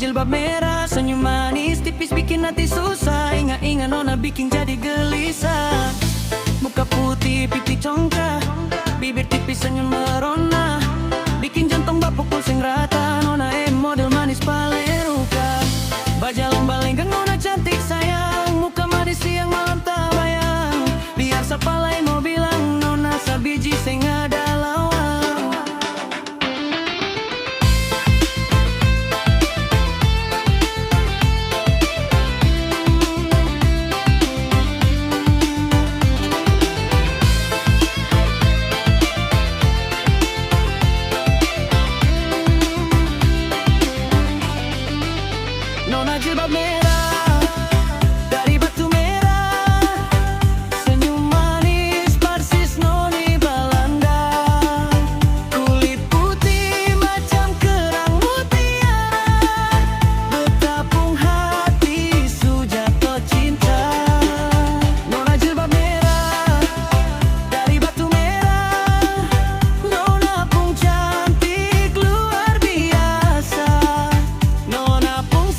jilbab merah, senyum manis tipis bikin hati susah. Ingat-ingat nona bikin jadi gelisah. Muka putih, pipi congkak, bibir tipis senyum merona, bikin jantung bapukul sing rata. Nona model manis paleruka, bajalan balenggang nona cantik sayang. Muka manis siang malam tak bayang. Biar siapa lain mau bilang nona sabiji sing ada lawang. Nona jilbab merah dari batu merah, senyum manis persis noni Belanda. Kulit putih macam kerang mutiara, bertapung hati su jatuh cinta. Nona jilbab merah dari batu merah, nona pun cantik luar biasa. Nona pun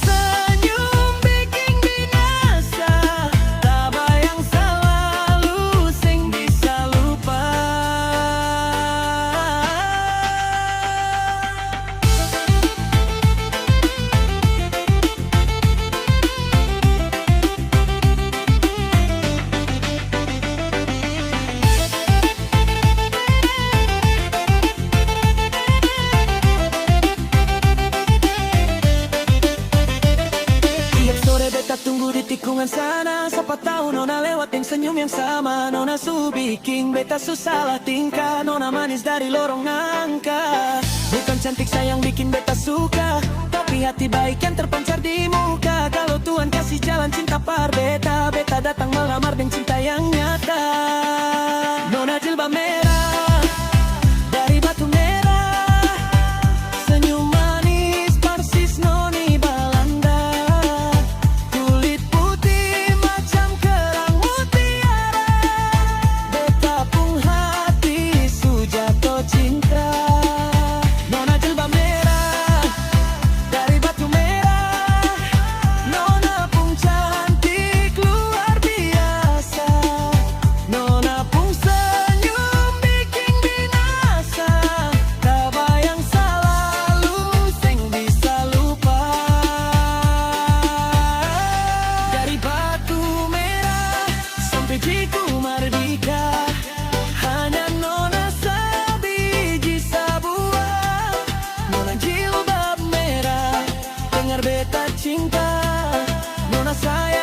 tunggu di tikungan sana, siapa tahu nona lewat yang senyum yang sama. Nona su bikin beta su salah tingkah, nona manis dari lorong nangka. Bukan cantik sayang bikin beta suka, tapi hati baik yang terpancar di muka. Kalau Tuhan kasih jalan cinta par beta, beta datang melamar dengan cinta yang nyata. Nona jilbab merah dari batu merah, senyum manis persis noni Belanda. Jiku merdeka, hanya nona sabiji sabuah. Nona jilbab merah, dengar beta cinta, nona sayang.